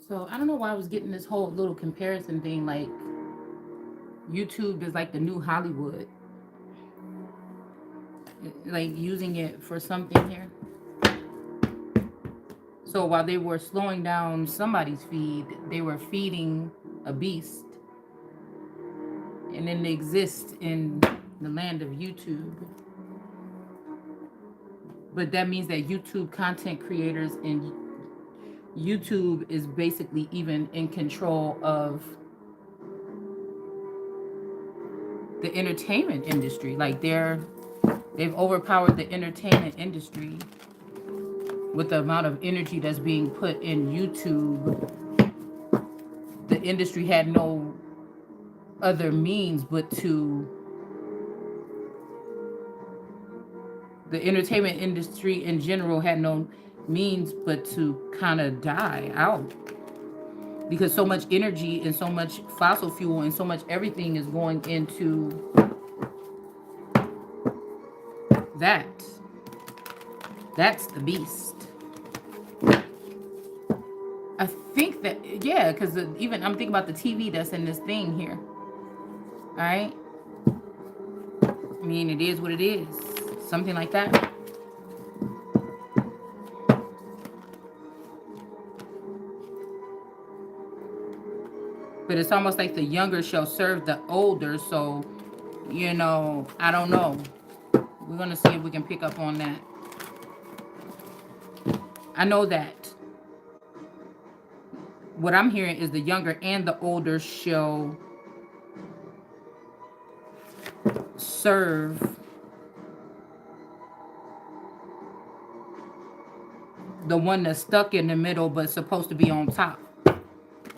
So I don't know why I was getting this whole little comparison thing. Like YouTube is like the new Hollywood. Like using it for something here. So while they were slowing down somebody's feed, they were feeding a beast. And then they exist in the land of YouTube. But that means that YouTube content creators and YouTube is basically even in control of the entertainment industry. Like they've overpowered the entertainment industry with the amount of energy that's being put in YouTube. The industry had no other means but to the entertainment industry in general had no means but to kind of die out because so much energy and so much fossil fuel and so much everything is going into that. That's the beast. I think that, yeah, because even I'm thinking about the TV that's in this thing here. All right. I mean, it is what it is. Something like that. But it's almost like the younger shall serve the older. So, I don't know. We're going to see if we can pick up on that. I know that what I'm hearing is the younger and the older shall serve the one that's stuck in the middle but supposed to be on top.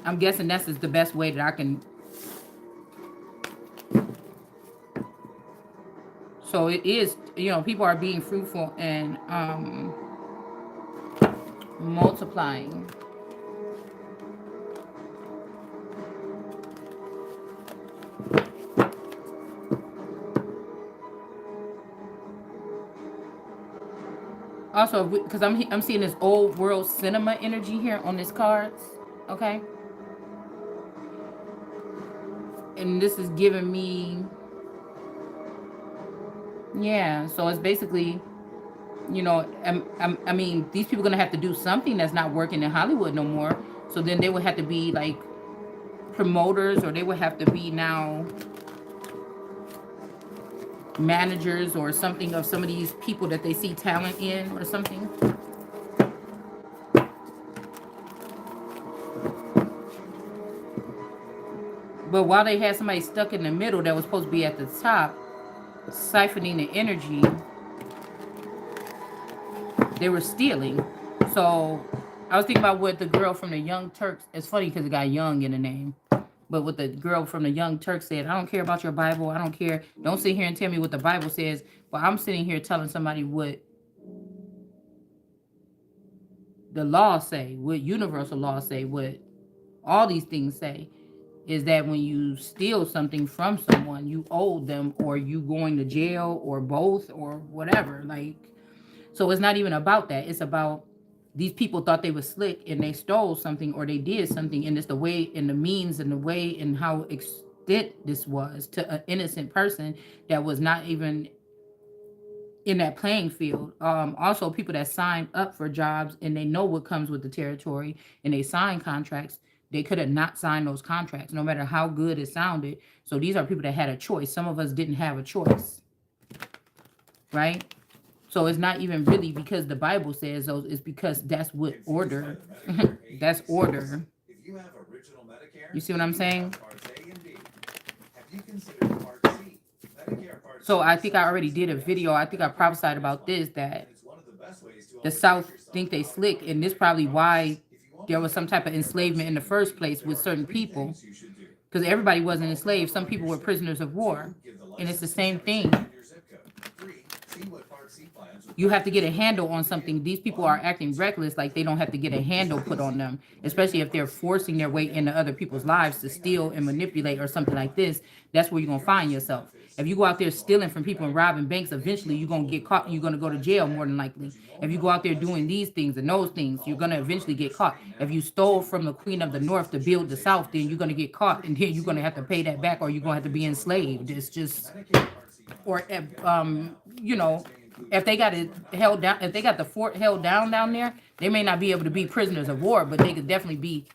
I'm guessing that's the best way that I can. So it is, people are being fruitful and multiplying. Also, because I'm seeing this old world cinema energy here on this cards, okay? And this is giving me, yeah. So it's basically, I mean, these people are gonna have to do something that's not working in Hollywood no more. So then they would have to be like promoters, or they would have to be now managers or something of some of these people that they see talent in or something. But while they had somebody stuck in the middle that was supposed to be at the top, siphoning the energy, they were stealing. So I was thinking about what the girl from the Young Turks, it's funny because it got young in the name, but what the girl from the Young Turks said, I don't care about your Bible. I don't care. Don't sit here and tell me what the Bible says. But I'm sitting here telling somebody what the law say, what universal law say, what all these things say, is that when you steal something from someone, you owe them, or you going to jail, or both, or whatever. Like, so it's not even about that. It's about these people thought they were slick and they stole something or they did something, and it's the way and the means and the way and how extent this was to an innocent person that was not even in that playing field. Also, people that sign up for jobs and they know what comes with the territory and they sign contracts, they could have not signed those contracts, no matter how good it sounded. So these are people that had a choice. Some of us didn't have a choice, right? So it's not even really because the Bible says those, it's because that's what order. That's order. You see what I'm saying? So I think I already did a video. I think I prophesied about this, that the South think they slick, and this probably why there was some type of enslavement in the first place with certain people, because everybody wasn't enslaved. Some people were prisoners of war, and it's the same thing. You have to get a handle on something. These people are acting reckless, like they don't have to get a handle put on them, especially if they're forcing their way into other people's lives to steal and manipulate or something like this. That's where you're gonna find yourself. If you go out there stealing from people and robbing banks, eventually you're gonna get caught. You're gonna go to jail more than likely. If you go out there doing these things and those things, you're gonna eventually get caught. If you stole from the Queen of the North to build the South, then you're gonna get caught, and then you're gonna have to pay that back, or you're gonna have to be enslaved. It's just, or you know, if they got it held down, if they got the fort held down there, they may not be able to be prisoners of war, but they could definitely be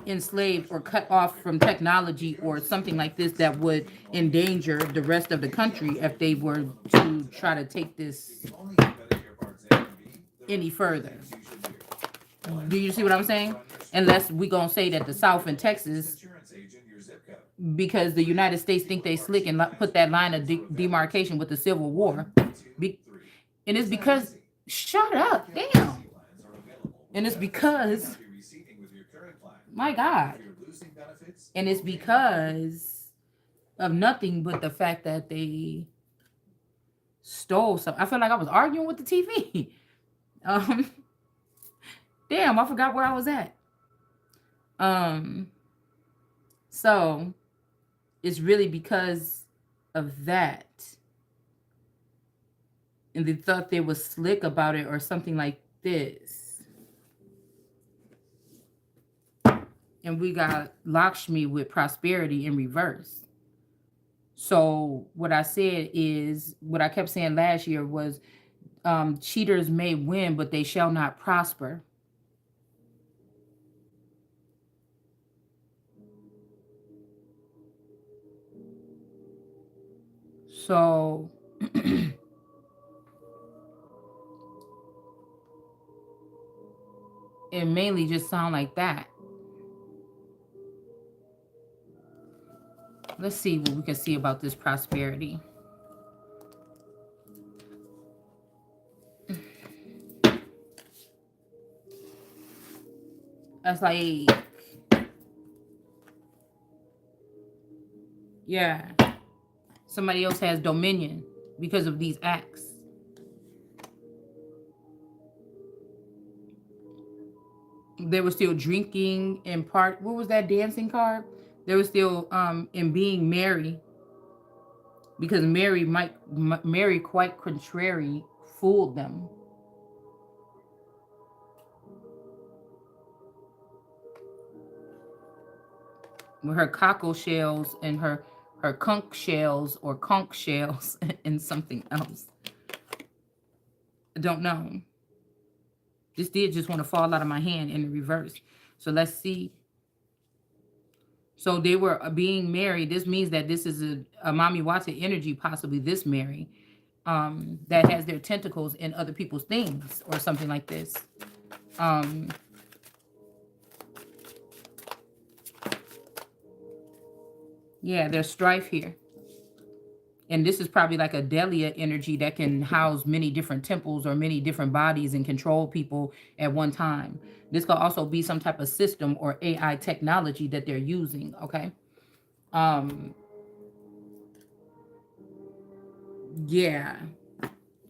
enslaved or cut off from technology or something like this that would endanger the rest of the country if they were to try to take this any further. Do you see what I'm saying? Unless we gonna say that the South and Texas, because the United States think they slick and put that line of demarcation with the Civil War, Be- and it's because, shut up, damn, and it's because, my God, and it's because of nothing but the fact that they stole some. I feel like I was arguing with the TV. um, Damn, I forgot where I was at. Um, so it's really because of that. And they thought they was slick about it or something like this. And we got Lakshmi with prosperity in reverse. So what I said is, what I kept saying last year was, cheaters may win, but they shall not prosper. So it mainly just sound like that. Let's see what we can see about this prosperity. That's like, yeah, somebody else has dominion because of these acts. They were still drinking and part. What was that dancing card? They were still in being merry, because Mary quite contrary fooled them with her cockle shells and her conch shells or conch shells and something else. I don't know. This did just want to fall out of my hand in the reverse. So let's see. So they were being married. This means that this is a Mami Wata energy, possibly this Mary, that has their tentacles in other people's things or something like this. Yeah, there's strife here. And this is probably like a Delia energy that can house many different temples or many different bodies and control people at one time. This could also be some type of system or AI technology that they're using, okay? Um, yeah.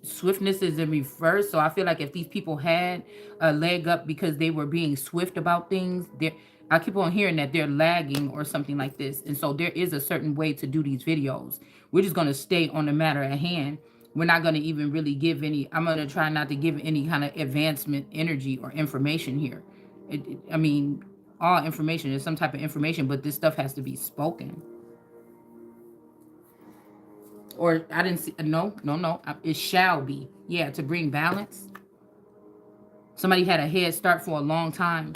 Swiftness is in reverse. So I feel like if these people had a leg up because they were being swift about things, I keep on hearing that they're lagging or something like this. And so there is a certain way to do these videos. We're just going to stay on the matter at hand. We're not going to even really give any, I'm going to try not to give any kind of advancement energy or information here. I mean, all information is some type of information, but this stuff has to be spoken. Or I didn't see, no. It shall be. Yeah, to bring balance. Somebody had a head start for a long time.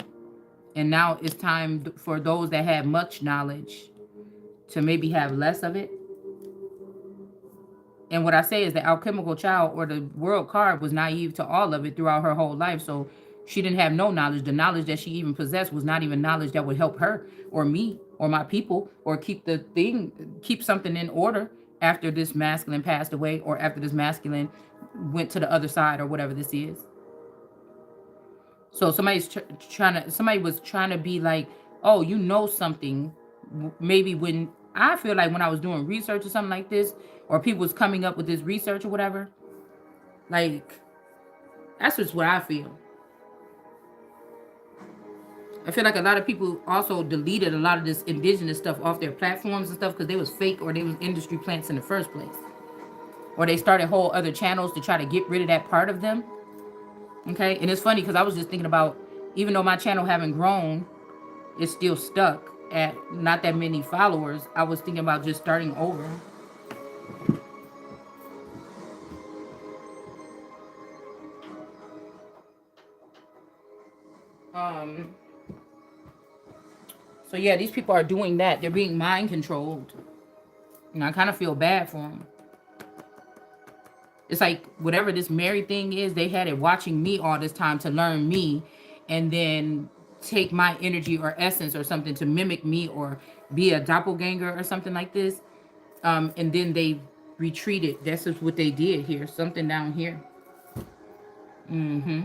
And now it's time for those that have much knowledge to maybe have less of it. And what I say is the alchemical child or the world card was naive to all of it throughout her whole life. So she didn't have no knowledge. The knowledge that she even possessed was not even knowledge that would help her or me or my people or keep something in order after this masculine passed away or after this masculine went to the other side or whatever this is. So somebody was trying to be like, oh, you know something. Maybe when I feel like when I was doing research or something like this, or people was coming up with this research or whatever, Like, that's just what I feel. I feel like a lot of people also deleted a lot of this indigenous stuff off their platforms and stuff because they was fake or they was industry plants in the first place. Or they started whole other channels to try to get rid of that part of them. Okay, and it's funny because I was just thinking about, even though my channel haven't grown, it's still stuck at not that many followers. I was thinking about just starting over. Um, so yeah, these people are doing that. They're being mind controlled, and I kind of feel bad for them. It's like whatever this Mary thing is, they had it watching me all this time to learn me, and then take my energy or essence or something to mimic me or be a doppelganger or something like this. And then they retreated. That's just what they did here. Something down here. Mm-hmm.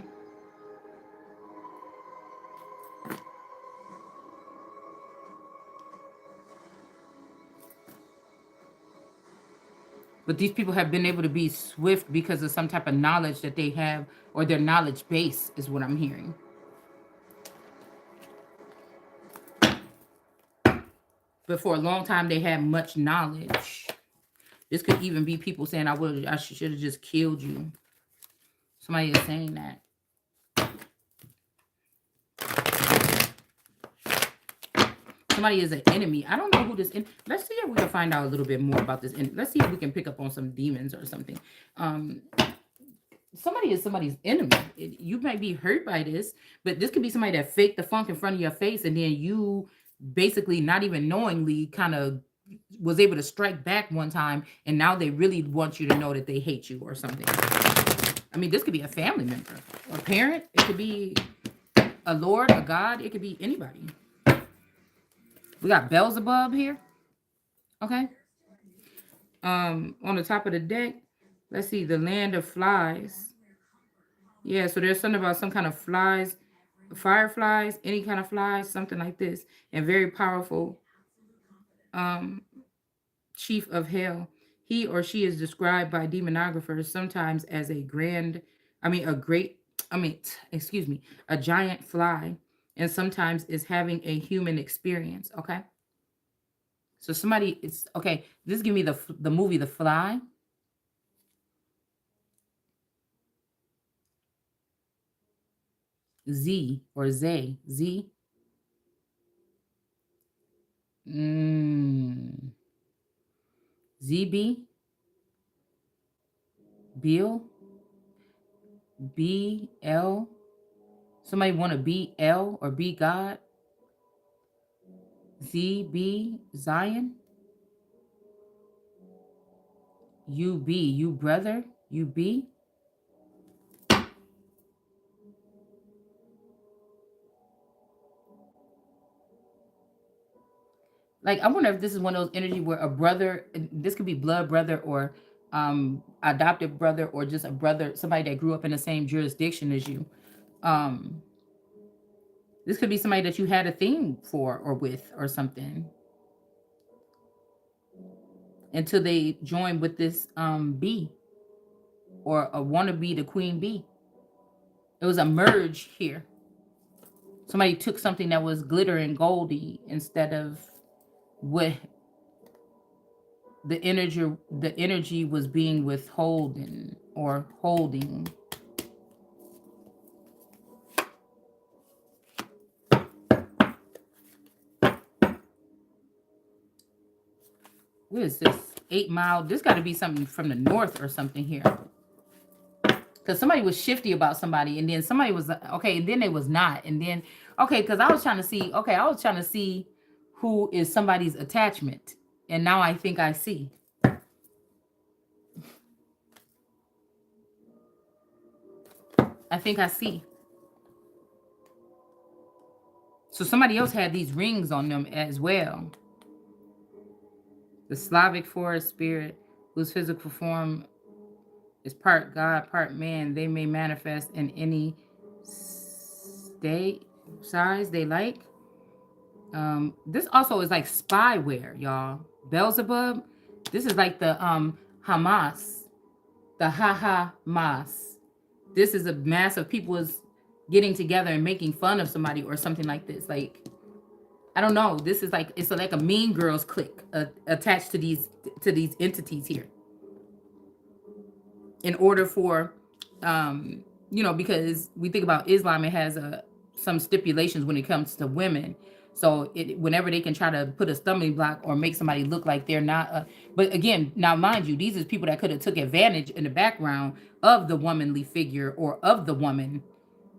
But these people have been able to be swift because of some type of knowledge that they have, or their knowledge base is what I'm hearing. But for a long time, they had much knowledge. This could even be people saying, I should have just killed you. Somebody is saying that. Somebody is an enemy. I don't know who this. Let's see if we can find out a little bit more about this. Let's see if we can pick up on some demons or something. Somebody is somebody's enemy. You might be hurt by this, but this could be somebody that faked the funk in front of your face, and then you basically, not even knowingly, kind of was able to strike back one time, and now they really want you to know that they hate you or something. I mean, this could be a family member, a parent. It could be a lord, a god. It could be anybody. We got Beelzebub here. Okay. On the top of the deck, let's see, the land of flies. Yeah, so there's something about some kind of flies, fireflies, any kind of flies, something like this, and very powerful um chief of hell. He or she is described by demonographers sometimes as a grand, a great, excuse me, a giant fly, and sometimes is having a human experience. Okay, so somebody, it's okay. This give me the movie The Fly. Z or Zay Z. Mm. ZB Bill BL. Somebody want to be L or be God? ZB Zion. UB, you brother, UB. Like, I wonder if this is one of those energy where a brother, this could be blood brother or adopted brother, or just a brother, somebody that grew up in the same jurisdiction as you. Um this could be somebody that you had a thing for or with or something, until they joined with this B, or a wannabe the queen bee. It was a merge here. Somebody took something that was glitter and goldy instead of what the energy was being withholding or holding. What is this? 8 Mile. This got to be something from the north or something here. Because somebody was shifty about somebody, and then somebody was okay, and then they was not, and then okay, because I was trying to see. Okay, I was trying to see who is somebody's attachment, and now I think I see. I think I see. So somebody else had these rings on them as well. The Slavic forest spirit, whose physical form is part God, part man. They may manifest in any state, size they like. This also is like spyware, y'all. Beelzebub. This is like the Hamas. the haha mas. This is a mass of people is getting together and making fun of somebody or something like this. Like, I don't know. This is like, it's like a mean girls clique attached to these entities here. In order for, because we think about Islam, it has some stipulations when it comes to women. So whenever they can try to put a stumbling block or make somebody look like they're not, but again, now mind you, these are people that could have took advantage in the background of the womanly figure or of the woman,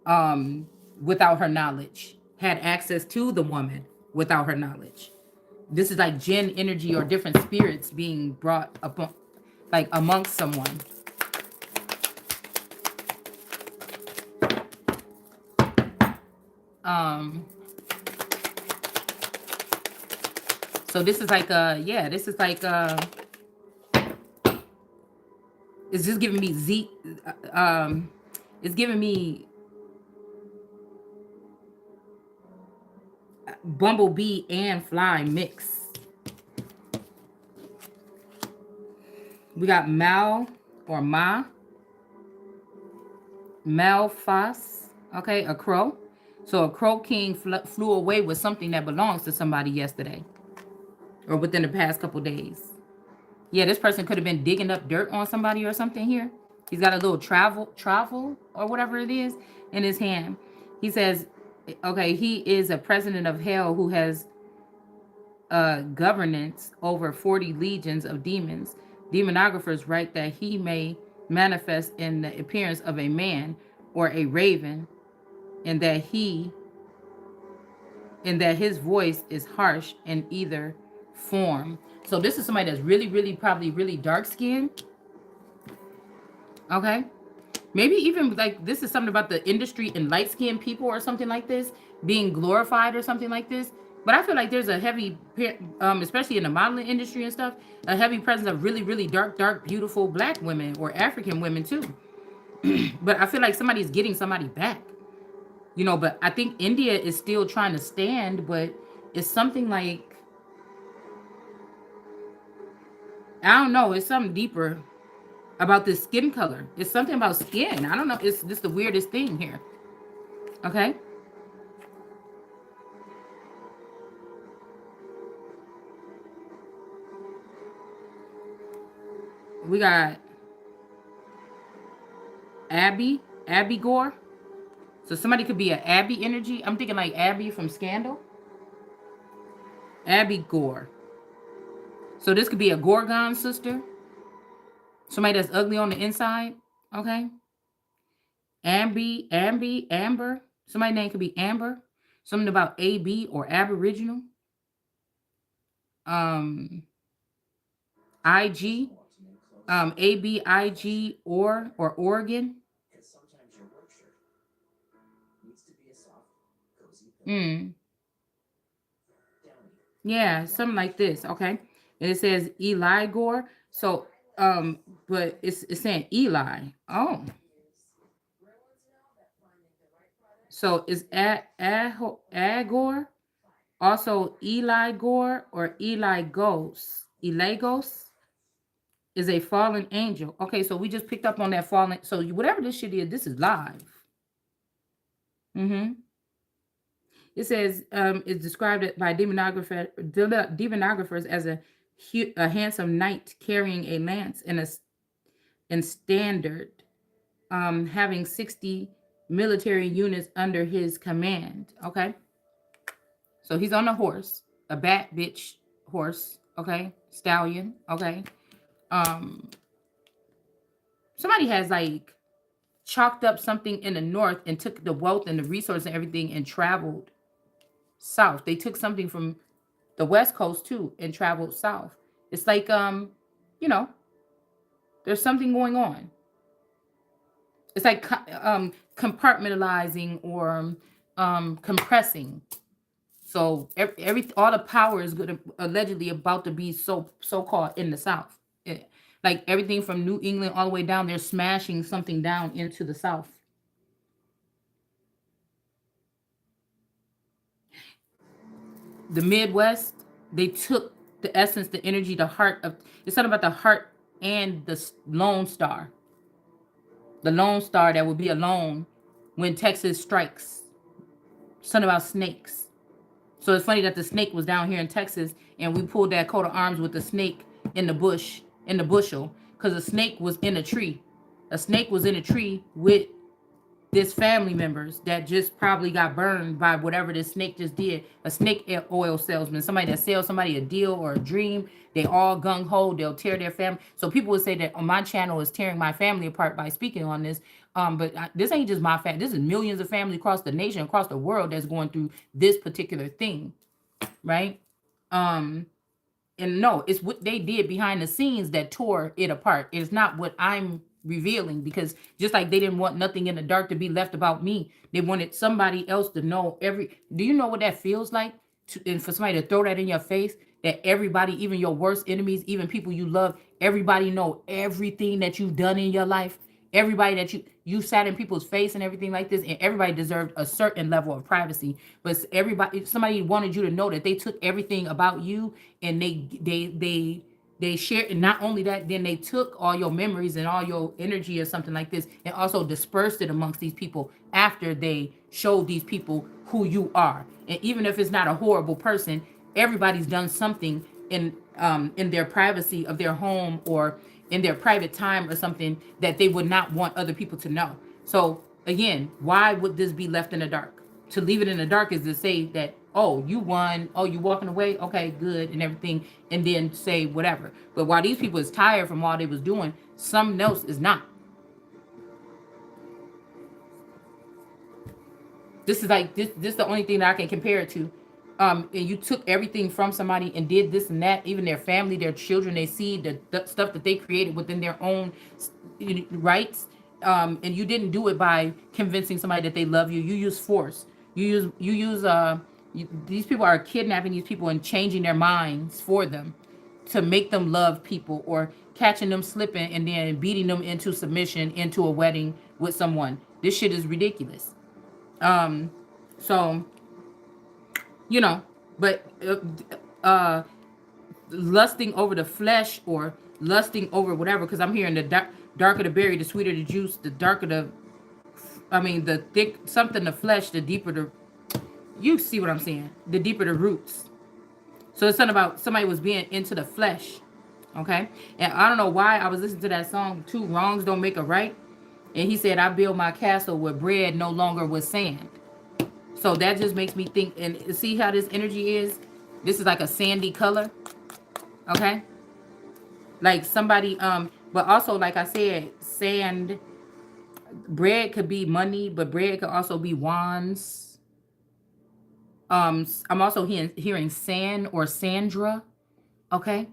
um, without her knowledge, had access to the woman without her knowledge. This is like jinn energy or different spirits being brought up, like amongst someone. Um, so this is like this is like it's just giving me it's giving me bumblebee and fly mix. We got Mal or Ma, Malfas, okay, a crow. So a crow king flew away with something that belongs to somebody yesterday or within the past couple days. Yeah, this person could have been digging up dirt on somebody or something here. He's got a little travel or whatever it is in his hand. He says, okay, he is a president of hell who has governance over 40 legions of demons. Demonographers write that he may manifest in the appearance of a man or a raven, and that his voice is harsh in either form. So this is somebody that's really, really, probably really dark skinned. Okay. Maybe even like this is something about the industry and light skinned people or something like this being glorified or something like this. But I feel like there's a heavy, especially in the modeling industry and stuff, a heavy presence of really, really dark, beautiful black women or African women too. But I feel like somebody's getting somebody back, but I think India is still trying to stand, but it's something like, I don't know, it's something deeper about this skin color. It's something about skin. I don't know. It's just the weirdest thing here. Okay. We got Abby Gore. So somebody could be an Abby energy. I'm thinking like Abby from Scandal. Abby Gore. So this could be a Gorgon sister. Somebody that's ugly on the inside. Okay. Amber. Somebody's name could be Amber. Something about AB or Aboriginal. Um, IG. ABIG or Oregon. Mm. Yeah, something like this. Okay. And it says Eli Gore. So but it's saying Eli. Oh. So is Agor also Eli Gore or Eli Ghost? Eli Ghost is a fallen angel. Okay, so we just picked up on that fallen. So whatever this shit is, this is live. Mm-hmm. It says it's described by demonographers as a handsome knight carrying a lance and standard, having 60 military units under his command. Okay, so he's on a horse, a bat bitch horse. Okay, stallion. Okay, um, somebody has like chalked up something in the north and took the wealth and the resource and everything and traveled south. They took something from the west coast too and traveled south. It's like you know, there's something going on. It's like compartmentalizing or compressing. So every all the power is good allegedly about to be so called in the south. Like everything from New England all the way down, they're smashing something down into the south. The Midwest, they took the essence, the energy, the heart of. It's something about the heart and the Lone Star. The lone star that would be alone when Texas strikes. Something about snakes. So it's funny that the snake was down here in Texas, and we pulled that coat of arms with the snake in the bush, in the bushel, because a snake was in a tree. A snake was in a tree with this family members that just probably got burned by whatever this snake just did. A snake oil salesman, somebody that sells somebody a deal or a dream. They all gung ho. They'll tear their family. So people would say that on my channel is tearing my family apart by speaking on this. But this ain't just my family. This is millions of families across the nation, across the world that's going through this particular thing, right? Um, and no, it's what they did behind the scenes that tore it apart. It's not what I'm revealing, because just like they didn't want nothing in the dark to be left about me, they wanted somebody else to know every. Do you know what that feels like? And for somebody to throw that in your face, that everybody, even your worst enemies, even people you love, everybody know everything that you've done in your life. Everybody that you sat in people's face and everything like this, and everybody deserved a certain level of privacy. But everybody, somebody wanted you to know that they took everything about you, and they shared. And not only that, then they took all your memories and all your energy or something like this, and also dispersed it amongst these people after they showed these people who you are. And even if it's not a horrible person, everybody's done something in their privacy of their home, or in their private time or something, that they would not want other people to know. So again, why would this be left in the dark? To leave it in the dark is to say that, oh, you won, oh, you walking away, okay, good, and everything, and then say whatever. But while these people is tired from all they was doing, something else is not. This is like this is the only thing that I can compare it to. And you took everything from somebody and did this and that, even their family, their children, they see the stuff that they created within their own rights. And you didn't do it by convincing somebody that they love you. You use force. These people are kidnapping these people and changing their minds for them, to make them love people, or catching them slipping and then beating them into submission into a wedding with someone. This shit is ridiculous. Um, so you know, but uh, lusting over the flesh, or lusting over whatever, because I'm hearing the darker the berry, the sweeter the juice, the darker the, I mean, the thick something the flesh, the deeper the. You see what I'm saying? The deeper the roots. So it's something about somebody was being into the flesh, okay? And I don't know why I was listening to that song. Two wrongs don't make a right, and he said, "I build my castle with bread, no longer with sand." So that just makes me think, and see how this energy is? This is like a sandy color, okay? Like somebody, but also, like I said, sand, bread could be money, but bread could also be wands. I'm also hearing sand or Sandra, okay?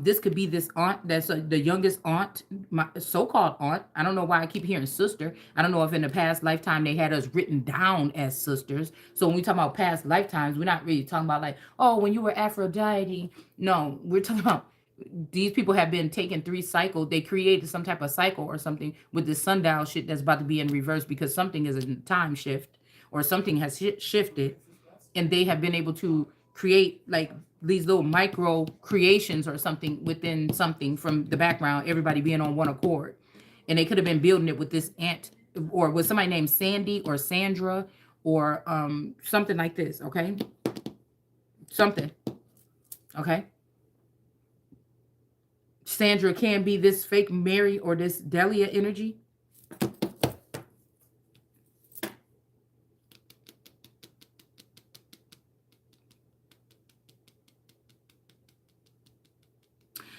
This could be this aunt that's the youngest aunt, my so-called aunt. I don't know why I keep hearing sister. I don't know if in the past lifetime they had us written down as sisters. So when we talk about past lifetimes, we're not really talking about like, oh, when you were Aphrodite. No, we're talking about these people have been taking 3 cycles. They created some type of cycle or something with this sundial shit that's about to be in reverse, because something is a time shift, or something has shifted, and they have been able to create like these little micro creations or something within something from the background, everybody being on one accord. And they could have been building it with this ant, or with somebody named Sandy or Sandra, or something like this, okay? Something, okay? Sandra can be this fake Mary or this Delia energy.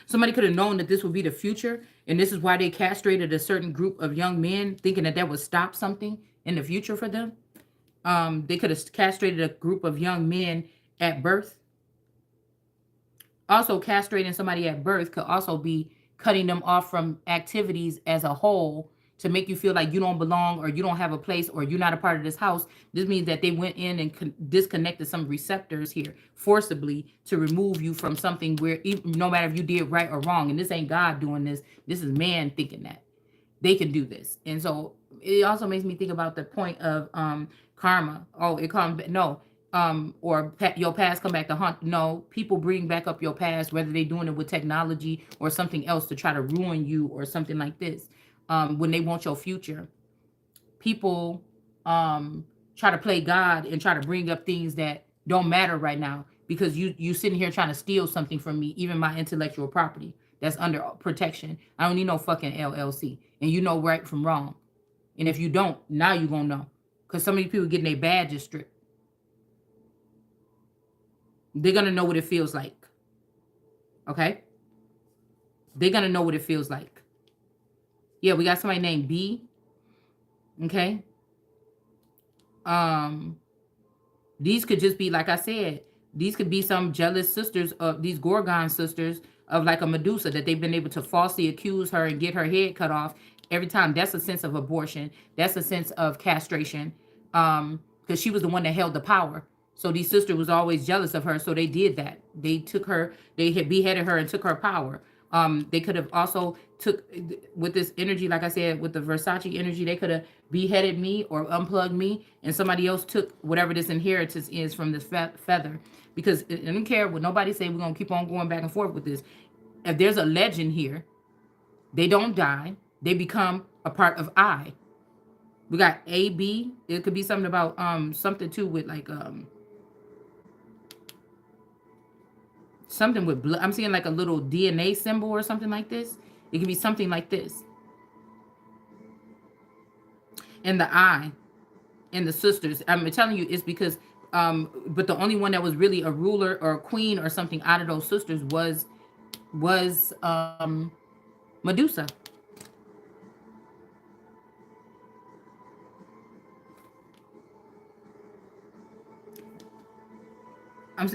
Somebody could have known that this would be the future, and this is why they castrated a certain group of young men, thinking that that would stop something in the future for them. They could have castrated a group of young men at birth. Also, castrating somebody at birth could also be cutting them off from activities as a whole, to make you feel like you don't belong, or you don't have a place, or you're not a part of this house. This means that they went in and disconnected some receptors here forcibly, to remove you from something where, even, no matter if you did right or wrong, and this ain't God doing this, this is man thinking that they can do this. And so it also makes me think about the point of karma. Oh, it comes back. No. Or your past come back to haunt. No, people bring back up your past, whether they're doing it with technology or something else, to try to ruin you or something like this. when they want your future. People try to play God and try to bring up things that don't matter right now because you sitting here trying to steal something from me, even my intellectual property that's under protection. I don't need no fucking LLC, and you know right from wrong. And if you don't, now you gonna know, because some of these people getting their badges stripped. They're gonna know what it feels like. Okay, they're gonna know what it feels like. Yeah, we got somebody named B. Okay, um, these could just be, like I said, these could be some jealous sisters of these Gorgon sisters of like a Medusa that they've been able to falsely accuse her and get her head cut off every time. That's a sense of abortion. That's a sense of castration. Because she was the one that held the power. So these sisters was always jealous of her. So they did that. They took her, they had beheaded her and took her power. They could have also took with this energy, like I said, with the Versace energy, they could have beheaded me or unplugged me, and somebody else took whatever this inheritance is from this feather. Because I don't care what nobody say. We're gonna keep on going back and forth with this. If there's a legend here, they don't die. They become a part of I. We got A B. It could be something about something too with like something with blood. I'm seeing like a little DNA symbol or something like this. It could be something like this. And the I and the sisters. I'm telling you, it's because but the only one that was really a ruler or a queen or something out of those sisters was Medusa.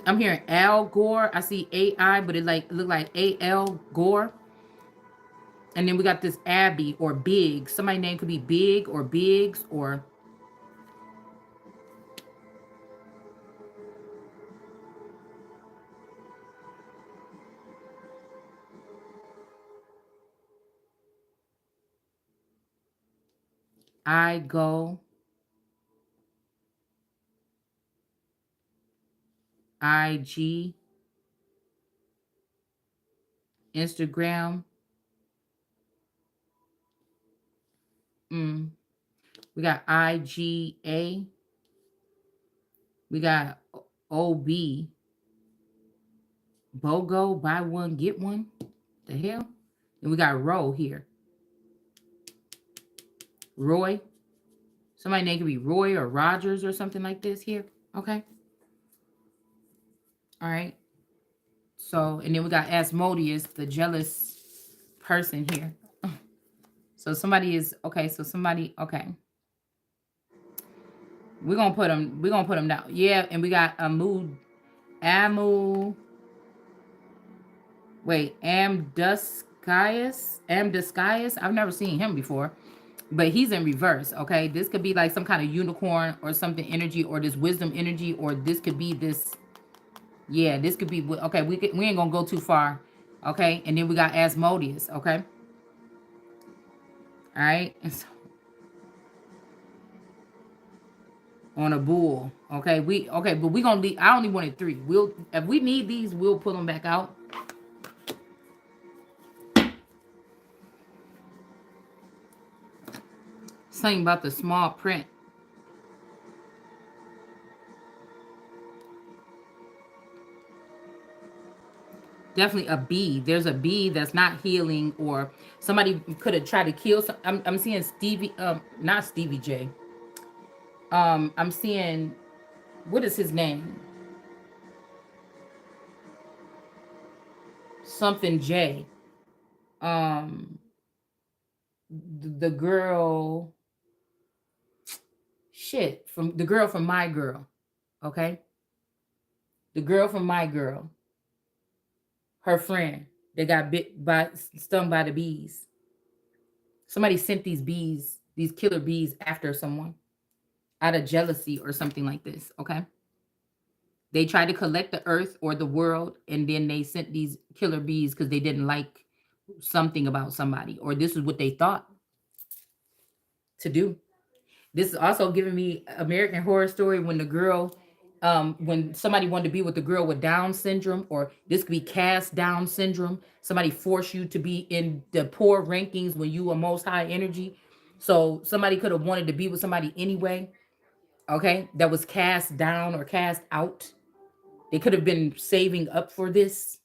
I'm hearing Al Gore. I see AI, but it like look like AL Gore. And then we got this Abby or Big. Somebody's name could be Big or Biggs or I Go, IG, Instagram. Mm. We got IGA. We got OB. BOGO, buy one, get one. The hell? And we got Roe here. Roy. Somebody name could be Roy or Rogers or something like this here. Okay. All right. So, and then we got Asmodeus, the jealous person here. So somebody is okay. So somebody, okay. We're gonna put them down. Yeah, and we got Amu, wait, Amduscius. I've never seen him before. But he's in reverse, okay? This could be like some kind of unicorn or something energy, or this wisdom energy, or this could be this. Yeah, this could be okay. We ain't gonna go too far, okay? And then we got Asmodeus, okay? All right, and so, on a bull, okay? But we gonna leave. I only wanted three. We'll if we need these, we'll pull them back out. Something about the small print. Definitely a bee. There's a bee that's not healing, or somebody could have tried to kill. I'm seeing Stevie, not Stevie J. I'm seeing, what is his name? Something J. Um, the girl, shit, from the girl from My Girl. Okay, the girl from My Girl, her friend, they got stung by the bees. Somebody sent these bees, these killer bees, after someone out of jealousy or something like this. Okay. They tried to collect the earth or the world, and then they sent these killer bees because they didn't like something about somebody, or this is what they thought to do. This is also giving me American Horror Story when the girl When somebody wanted to be with a girl with Down syndrome, or this could be cast Down syndrome. Somebody forced you to be in the poor rankings when you were most high energy. So somebody could have wanted to be with somebody anyway, okay, that was cast down or cast out. They could have been saving up for this,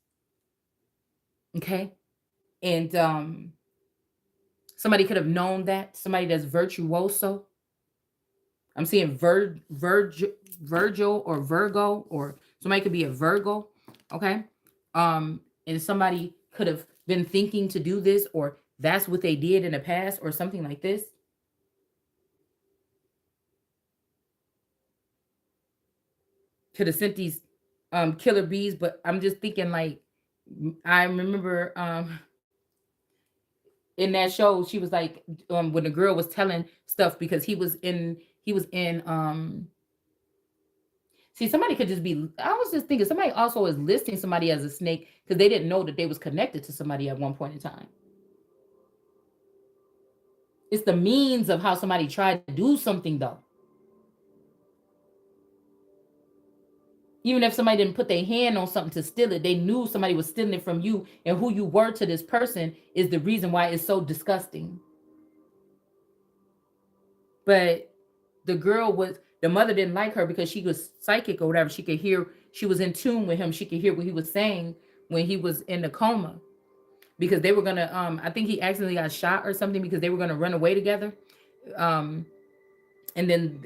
okay? And somebody could have known that. Somebody that's virtuoso. I'm seeing Virgil or Virgo, or somebody could be a Virgo, okay? And somebody could have been thinking to do this, or that's what they did in the past, or something like this. Could have sent these killer bees, but I'm just thinking like I remember in that show she was like when the girl was telling stuff because he was in see, somebody could just be, I was just thinking somebody also is listing somebody as a snake because they didn't know that they was connected to somebody at one point in time. It's the means of how somebody tried to do something though. Even if somebody didn't put their hand on something to steal it, they knew somebody was stealing it from you, and who you were to this person is the reason why it's so disgusting. But the mother didn't like her because she was psychic or whatever. She could hear, she was in tune with him. She could hear what he was saying when he was in the coma, because they were gonna I think he accidentally got shot or something because they were gonna run away together. Um and then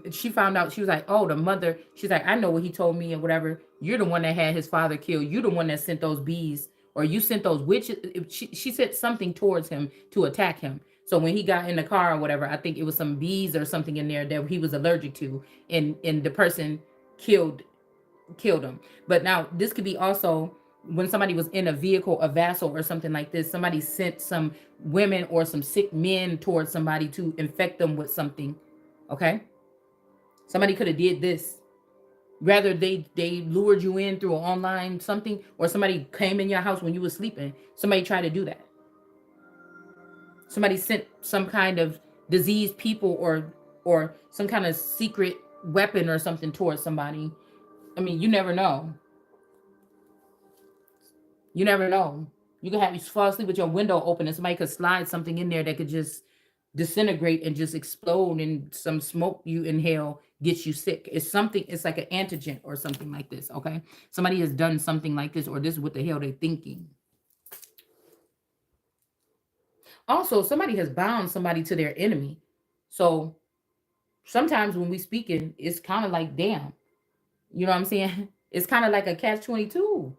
she found out, she was like, oh, the mother, she's like, I know what he told me and whatever. You're the one that had his father killed. You're the one that sent those bees, or you sent those witches. She said something towards him to attack him. So when he got in the car or whatever, I think it was some bees or something in there that he was allergic to, and the person killed him. But now this could be also when somebody was in a vehicle, a vassal or something like this. Somebody sent some women or some sick men towards somebody to infect them with something. Okay, somebody could have did this. Rather they lured you in through an online something, or somebody came in your house when you were sleeping. Somebody tried to do that. Somebody sent some kind of diseased people, or some kind of secret weapon or something towards somebody. I mean, you never know. You never know. You could have you fall asleep with your window open and somebody could slide something in there that could just disintegrate and just explode, and some smoke you inhale gets you sick. It's something, it's like an antigen or something like this, okay? Somebody has done something like this, or this is what the hell they're thinking. Also, somebody has bound somebody to their enemy. So sometimes when we speaking, it's kind of like, damn, you know what I'm saying? It's kind of like a catch 22.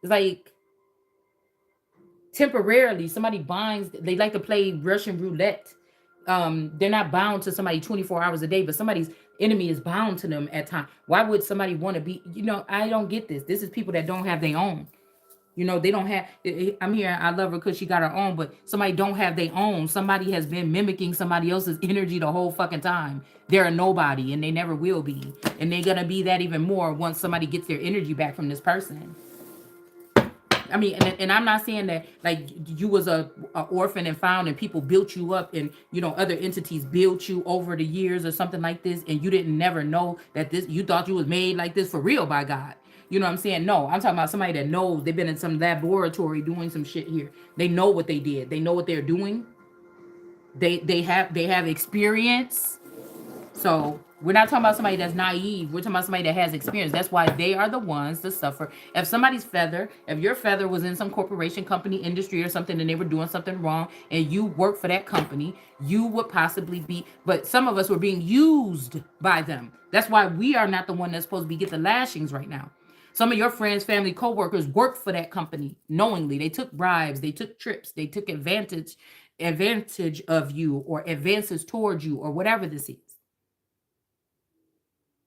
It's like temporarily somebody binds, they like to play Russian roulette. They're not bound to somebody 24 hours a day, but somebody's enemy is bound to them at time. Why would somebody want to be, I don't get this is people that don't have their own. They don't have, I'm here, I love her because she got her own, but somebody don't have their own. Somebody has been mimicking somebody else's energy the whole fucking time. They're a nobody, and they never will be, and they're gonna be that even more once somebody gets their energy back from this person. I mean, and I'm not saying that like you was a orphan and found, and people built you up, and other entities built you over the years or something like this, and you didn't never know that this, you thought you was made like this for real by God. You know what I'm saying? No, I'm talking about somebody that knows they've been in some laboratory doing some shit here. They know what they did. They know what they're doing. They have experience. So we're not talking about somebody that's naive. We're talking about somebody that has experience. That's why they are the ones to suffer. If your feather was in some corporation, company, industry, or something, and they were doing something wrong, and you work for that company, you would possibly be. But some of us were being used by them. That's why we are not the one that's supposed to be get the lashings right now. Some of your friends, family, co-workers worked for that company knowingly. They took bribes, they took trips, they took advantage of you, or advances towards you, or whatever this is.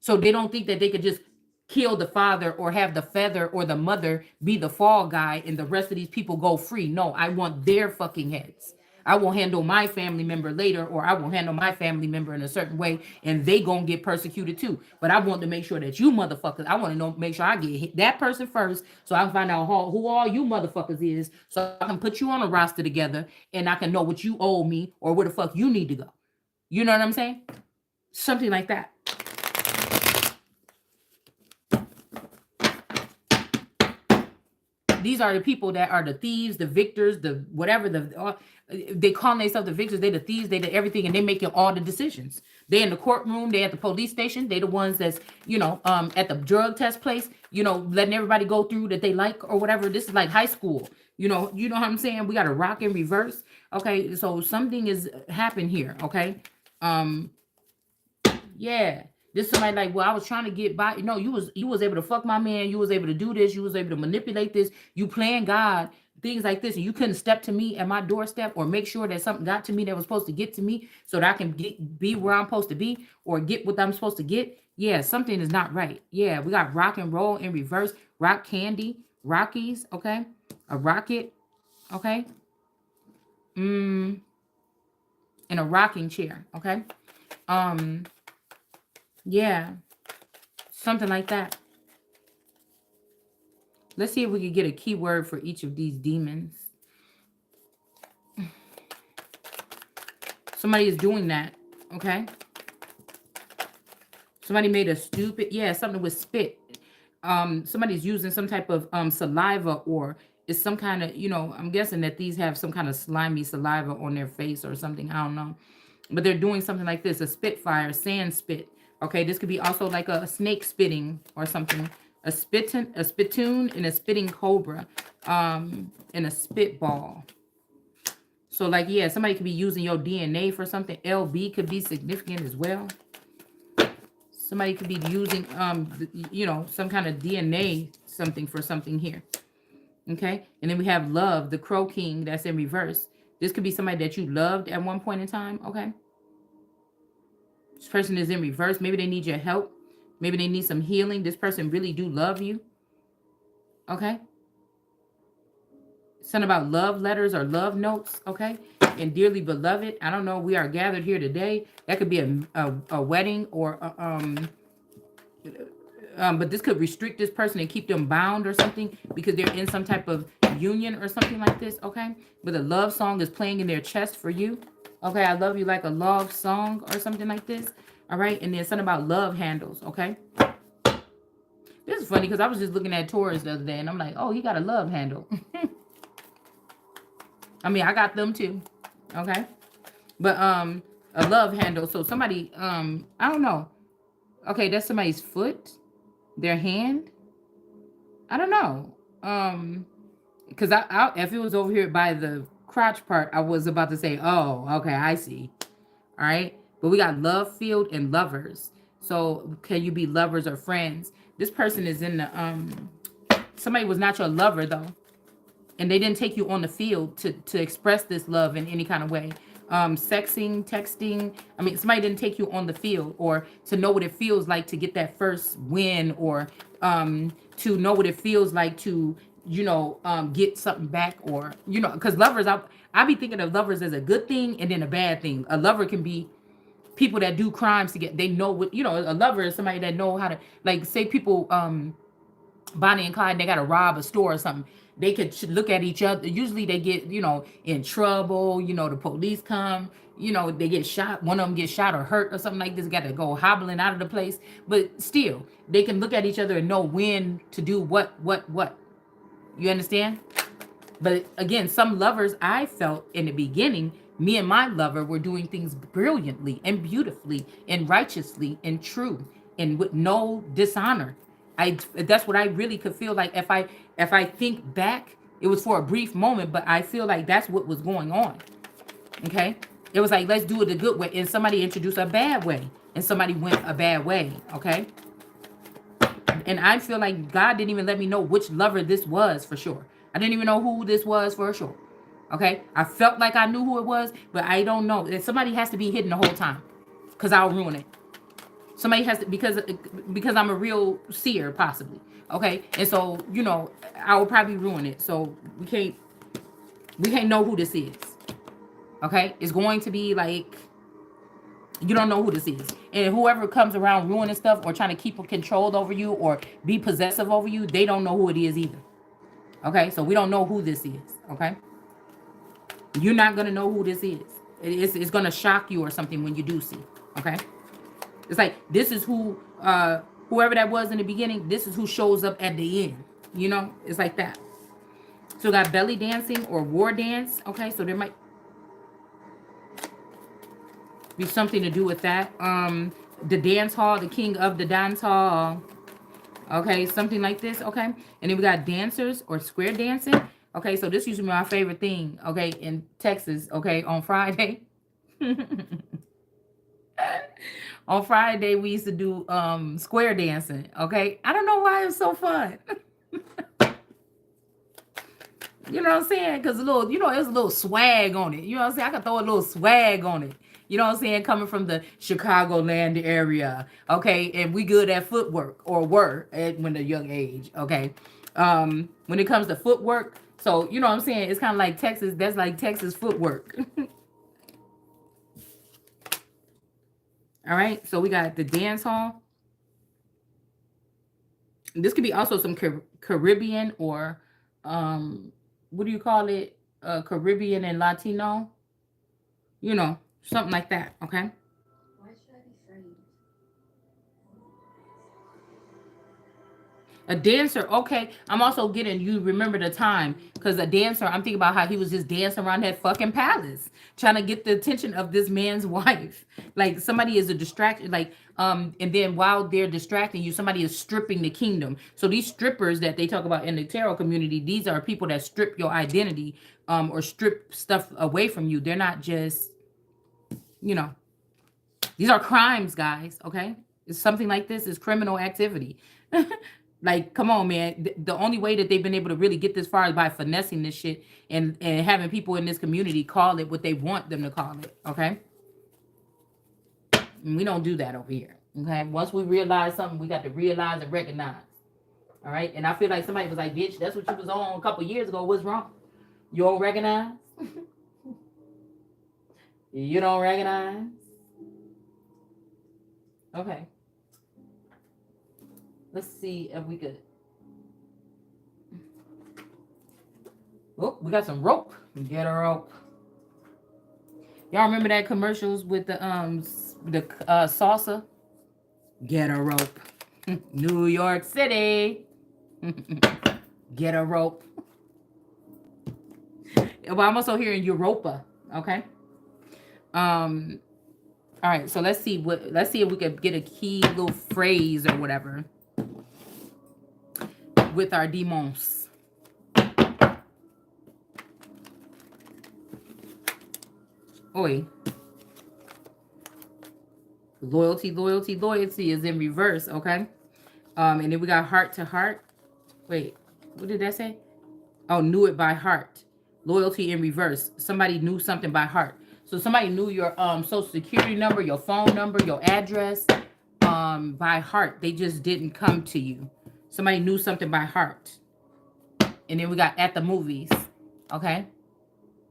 So they don't think that they could just kill the father, or have the feather or the mother be the fall guy, and the rest of these people go free. No, I want their fucking heads. I will handle my family member later, or I will handle my family member in a certain way, and they gonna get persecuted too. But I want to make sure that you motherfuckers, I want to know, make sure I get hit that person first, so I can find out who all you motherfuckers is, so I can put you on a roster together, and I can know what you owe me, or where the fuck you need to go. You know what I'm saying? Something like that. These are the people that are the thieves, the victors, the whatever. They call themselves the victors. They the thieves. They the everything, and they making all the decisions. They in the courtroom. They at the police station. They the ones that's at the drug test place. Letting everybody go through that they like or whatever. This is like high school. You know what I'm saying. We got to rock in reverse. Okay, so something is happened here. Okay, um, yeah. This somebody like, well, I was trying to get by. No, you was able to fuck my man. You was able to do this. You was able to manipulate this. You playing God, things like this, and you couldn't step to me at my doorstep or make sure that something got to me that was supposed to get to me so that I can be where I'm supposed to be or get what I'm supposed to get. Yeah, something is not right. Yeah, we got rock and roll in reverse, rock candy, Rockies, okay, a rocket, okay, in a rocking chair, okay, um, yeah. Something like that. Let's see if we can get a keyword for each of these demons. Somebody is doing that. Okay. Somebody made a stupid, yeah, something with spit. Somebody's using some type of saliva, or it's some kind of, I'm guessing that these have some kind of slimy saliva on their face or something. I don't know. But they're doing something like this, a spitfire, sand spit. Okay, this could be also like a snake spitting or something. A spittoon, and a spitting cobra, and a spitball. So like, yeah, somebody could be using your DNA for something. LB could be significant as well. Somebody could be using, some kind of DNA something for something here. Okay, and then we have love, the crow king, that's in reverse. This could be somebody that you loved at one point in time. Okay, this person is in reverse. Maybe they need your help. Maybe they need some healing. This person really do love you. Okay. Something about love letters or love notes. Okay. And dearly beloved, I don't know. We are gathered here today. That could be a wedding or but this could restrict this person and keep them bound or something because they're in some type of union or something like this. Okay. But a love song is playing in their chest for you. Okay. I love you like a love song or something like this. All right. And then something about love handles. Okay. This is funny because I was just looking at Taurus the other day and I'm like, oh, he got a love handle. I mean, I got them too. Okay. But a love handle. So somebody, I don't know. Okay, that's somebody's foot, their hand. I don't know. Because if it was over here by the crotch part, I was about to say, oh, okay, I see. All right. But we got love field and lovers. So can you be lovers or friends? This person is in the somebody was not your lover though. And they didn't take you on the field to express this love in any kind of way. Sexing, texting. I mean, somebody didn't take you on the field or to know what it feels like to get that first win or to know what it feels like to, get something back or, because lovers, I be thinking of lovers as a good thing and then a bad thing. A lover can be people that do crimes to get, they know what, a lover is somebody that know how to, like, say people, Bonnie and Clyde, they got to rob a store or something. They could look at each other. Usually they get, in trouble. The police come. They get shot. One of them gets shot or hurt or something like this. Got to go hobbling out of the place. But still, they can look at each other and know when to do what. You understand? But again, some lovers, I felt in the beginning, me and my lover were doing things brilliantly and beautifully and righteously and true and with no dishonor. That's what I really could feel like if I think back, it was for a brief moment, but I feel like that's what was going on. Okay? It was like, let's do it the good way. And somebody introduced a bad way. And somebody went a bad way. Okay? And I feel like God didn't even let me know which lover this was for sure. I didn't even know who this was for sure. Okay? I felt like I knew who it was, but I don't know. Somebody has to be hidden the whole time. Because I'll ruin it. Somebody has to, because I'm a real seer, possibly. Okay? And so, I will probably ruin it. So we can't know who this is. Okay? It's going to be like, you don't know who this is. And whoever comes around ruining stuff or trying to keep control over you or be possessive over you, they don't know who it is either. Okay? So we don't know who this is. Okay? You're not going to know who this is. It's going to shock you or something when you do see. Okay? It's like, this is who, whoever that was in the beginning, this is who shows up at the end. It's like that. So we got belly dancing or war dance. Okay, so there might be something to do with that. The dance hall, the king of the dance hall. Okay, something like this. Okay, and then we got dancers or square dancing. Okay, so this used to be my favorite thing. Okay, in Texas. Okay, on Friday. On Friday we used to do square dancing. Okay, I don't know why it's so fun. You know what I'm saying? Because a little, there's a little swag on it. You know what I'm saying? I can throw a little swag on it. You know what I'm saying? Coming from the Chicagoland area. Okay. And we good at footwork, or were at when a young age. Okay. When it comes to footwork. So, you know what I'm saying? It's kind of like Texas. That's like Texas footwork. All right. So we got the dance hall. This could be also some Caribbean or what do you call it? Caribbean and Latino. Something like that. Okay. A dancer, okay. I'm also getting you remember the time because a dancer. I'm thinking about how he was just dancing around that fucking palace, trying to get the attention of this man's wife. Like somebody is a distraction, like and then while they're distracting you, somebody is stripping the kingdom. So these strippers that they talk about in the tarot community, these are people that strip your identity, or strip stuff away from you. They're not just, you know, these are crimes, guys. Okay, it's something like this is criminal activity. Like, come on, man. The only way that they've been able to really get this far is by finessing this shit and having people in this community call it what they want them to call it. Okay, and we don't do that over here. Okay, once we realize something, we got to realize and recognize. All right, and I feel like somebody was like, "Bitch, that's what you was on a couple years ago. What's wrong? You don't recognize? You don't recognize? Okay." Let's see if we could. Oh, we got some rope. Get a rope. Y'all remember that commercials with the salsa? Get a rope. New York City. Get a rope. Well, I'm also hearing Europa. Okay. All right. So let's see if we could get a key little phrase or whatever with our demons. Oi. Loyalty is in reverse, okay? And then we got heart to heart. Wait, what did that say? Oh, knew it by heart. Loyalty in reverse. Somebody knew something by heart. So somebody knew your social security number, your phone number, your address, by heart. They just didn't come to you. Somebody knew something by heart. And then we got at the movies. Okay.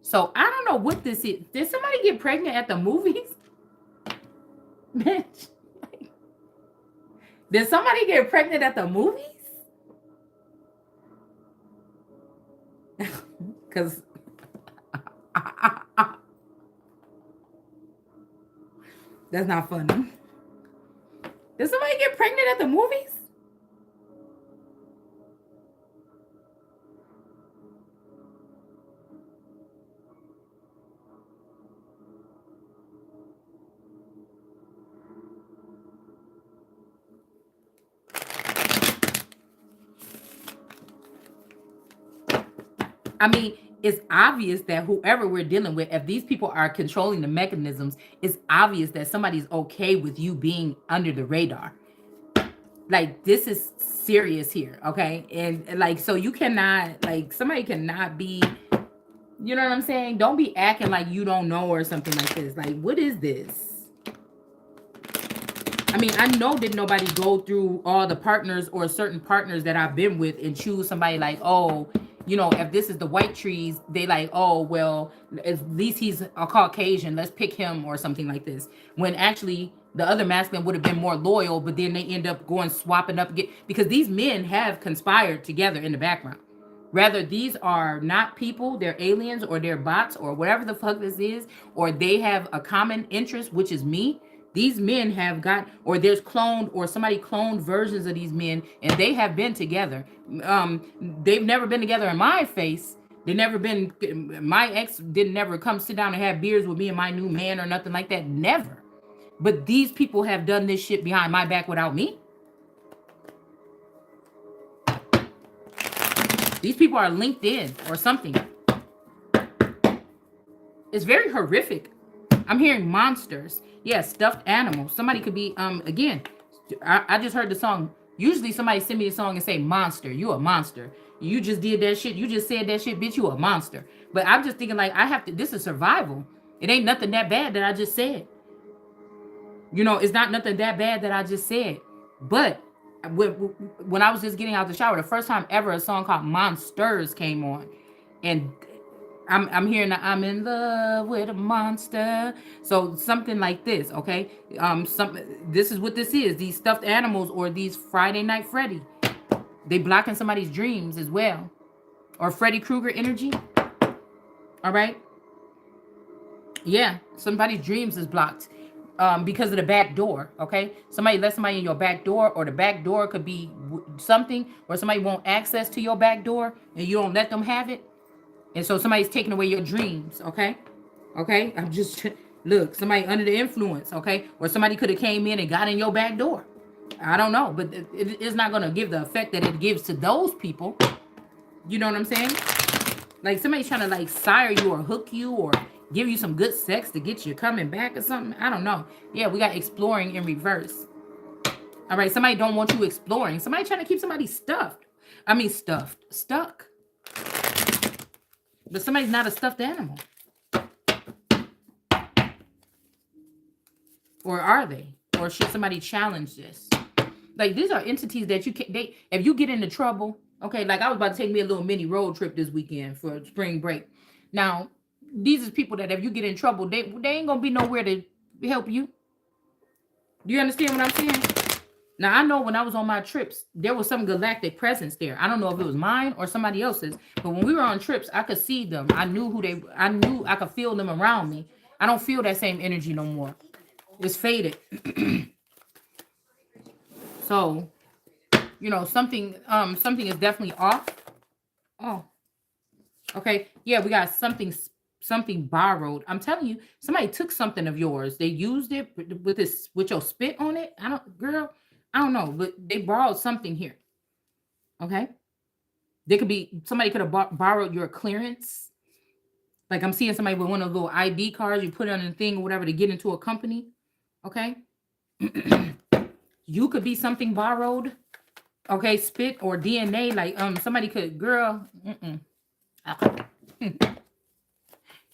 So I don't know what this is. Did somebody get pregnant at the movies? Bitch. Did somebody get pregnant at the movies? Because that's not funny. Did somebody get pregnant at the movies? I mean, it's obvious that whoever we're dealing with, if these people are controlling the mechanisms, it's obvious that somebody's okay with you being under the radar. Like, this is serious here, okay? And like, so you cannot, like, somebody cannot be, you know what I'm saying? Don't be acting like you don't know or something like this. Like, what is this? I mean, I know that nobody go through all the partners or certain partners that I've been with and choose somebody like, oh, if this is the white trees, they like, oh, well, at least he's a Caucasian. Let's pick him or something like this. When actually the other masculine would have been more loyal, but then they end up going swapping up again because these men have conspired together in the background. Rather, these are not people, they're aliens or they're bots or whatever the fuck this is, or they have a common interest, which is me. These men have got, or there's cloned, or somebody cloned versions of these men, and they have been together. They've never been together in my face, They never been, my ex didn't never come sit down and have beers with me and my new man or nothing like that. Never. But these people have done this shit behind my back without me. These people are linked in or something. It's very horrific. I'm hearing monsters. Yeah, stuffed animals. Somebody could be, again, I just heard the song. Usually somebody send me a song and say, monster, you a monster. You just did that shit. You just said that shit, bitch, you a monster. But I'm just thinking like, I have to, this is survival. It ain't nothing that bad that I just said. You know, it's not nothing that bad that I just said. But when I was just getting out the shower, the first time ever a song called Monsters came on. And I'm hearing that I'm in love with a monster. So something like this, okay? This is what this is. These stuffed animals or these Friday Night Freddy. They blocking somebody's dreams as well. Or Freddy Krueger energy. All right? Yeah, somebody's dreams is blocked. Because of the back door, okay? Somebody let somebody in your back door, or the back door could be something where somebody won't access to your back door and you don't let them have it. And so somebody's taking away your dreams, okay? Okay? I'm just, look, somebody under the influence, okay? Or somebody could have came in and got in your back door. I don't know, but it's not going to give the effect that it gives to those people. You know what I'm saying? Like somebody's trying to like sire you or hook you or give you some good sex to get you coming back or something. I don't know. Yeah, we got exploring in reverse. All right, somebody don't want you exploring. Somebody trying to keep somebody stuffed. I mean stuck. But somebody's not a stuffed animal. Or are they? Or should somebody challenge this? Like these are entities that you can if you get into trouble, okay, like I was about to take me a little mini road trip this weekend for spring break. Now, these are people that if you get in trouble, they ain't gonna be nowhere to help you. Do you understand what I'm saying? Now I know when I was on my trips, there was some galactic presence there. I don't know if it was mine or somebody else's, but when we were on trips, I could see them. I knew I knew I could feel them around me. I don't feel that same energy no more. It's faded. So, you know, something is definitely off. Oh, okay. Yeah, we got something borrowed. I'm telling you, somebody took something of yours. They used it with your spit on it. I don't know, but they borrowed something here. Okay. They could be somebody could have borrowed your clearance. Like I'm seeing somebody with one of those little ID cards you put on a thing or whatever to get into a company. Okay. You could be something borrowed. Okay, spit or DNA. Like somebody could girl.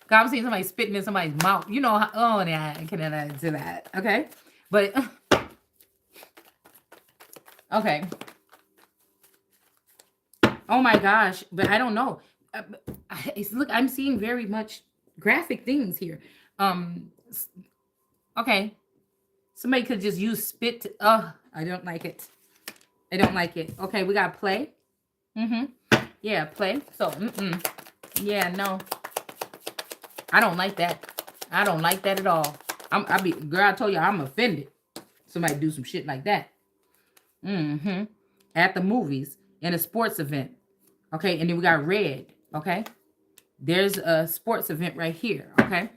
I'm seeing somebody spitting in somebody's mouth. You know how, oh yeah, I cannot do that. Okay. But okay. Oh my gosh, but I don't know. Look, I'm seeing very much graphic things here. Okay. Somebody could just use spit. I don't like it. I don't like it. Okay, we got play. Yeah, play. So, yeah, no. I don't like that. I don't like that at all. Girl, I told you I'm offended. Somebody do some shit like that. At the movies, in a sports event. Okay, and then we got red. Okay. There's a sports event right here. Okay.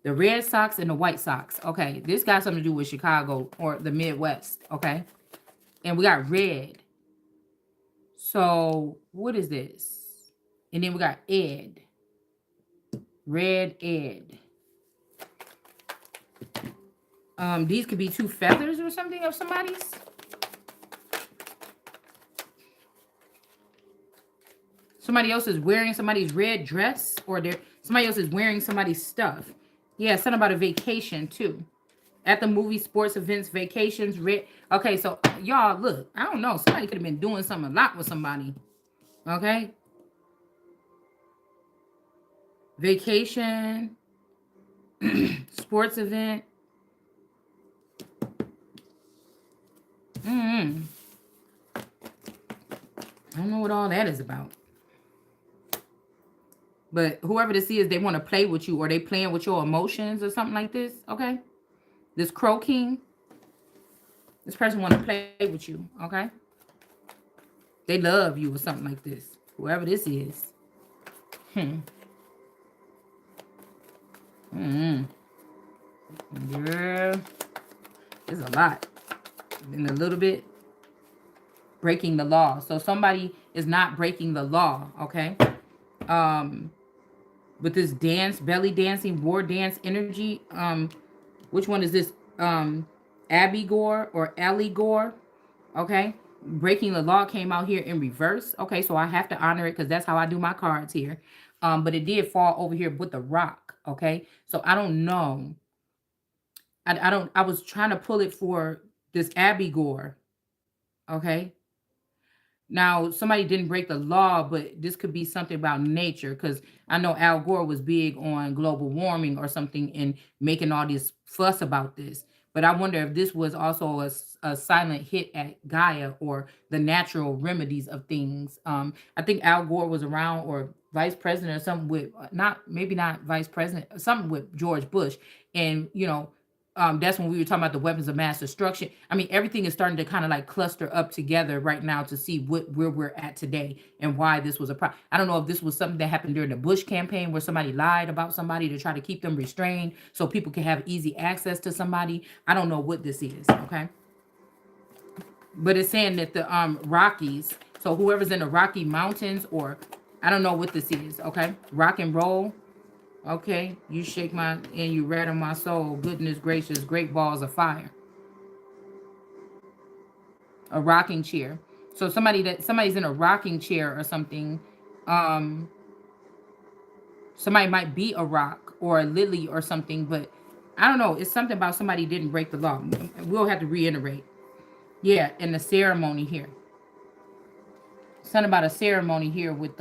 The Red Sox and the White Sox. Okay, this got something to do with Chicago or the Midwest. Okay. And we got red. So, what is this? And then we got Ed. Red Ed. These could be two feathers or something of somebody's. Somebody else is wearing somebody's red dress, or somebody else is wearing somebody's stuff. Yeah, something about a vacation too. At the movie, sports events, vacations, red. Okay, so y'all look, I don't know. Somebody could have been doing something a lot with somebody. Okay. Vacation, sports event. I don't know what all that is about. But whoever this is, they want to play with you, or they playing with your emotions or something like this. Okay. This Crow King. This person want to play with you. Okay. They love you or something like this. Whoever this is. Girl, it's a lot. And a little bit breaking the law. So somebody is not breaking the law, okay? Um, with this dance, belly dancing, war dance energy. Which one is this? Abby Gore or Ellie Gore? Okay. Breaking the law came out here in reverse. Okay, so I have to honor it because that's how I do my cards here. But it did fall over here with the rock. Okay, so I don't know. I don't. I was trying to pull it for this Abby Gore. Okay, now, somebody didn't break the law, but this could be something about nature because I know Al Gore was big on global warming or something and making all this fuss about this. But I wonder if this was also a silent hit at Gaia or the natural remedies of things. I think Al Gore was around or vice president or something with not maybe not vice president, something with George Bush, and that's when we were talking about the weapons of mass destruction. I mean, everything is starting to kind of like cluster up together right now to see where we're at today and why this was a problem. I don't know if this was something that happened during the Bush campaign where somebody lied about somebody to try to keep them restrained so people can have easy access to somebody. I don't know what this is, okay? But it's saying that the Rockies, so whoever's in the Rocky Mountains, or I don't know what this is, okay? Rock and roll. Okay, you shake my and you rattle my soul. Goodness gracious, great balls of fire. A rocking chair. So somebody's in a rocking chair or something. Um, somebody might be a rock or a lily or something, but I don't know. It's something about somebody didn't break the law. We'll have to reiterate. Yeah, in the ceremony here. Something about a ceremony here with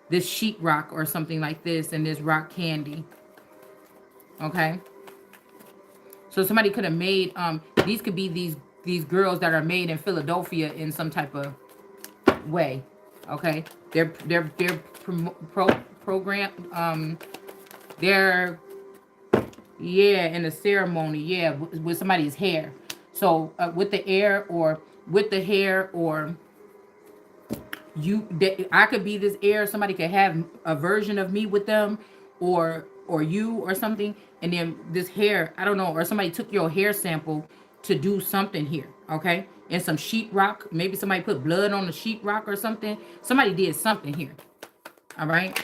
this sheetrock or something like this and this rock candy. Okay. So somebody could have made these could be these girls that are made in Philadelphia in some type of way. Okay, they're program they're yeah in a ceremony, yeah, with somebody's hair. So with the air or with the hair or I could be this air, somebody could have a version of me with them or you or something, and then this hair, I don't know, or somebody took your hair sample to do something here, okay, and some sheetrock, maybe somebody put blood on the sheetrock or something. Somebody did something here. All right,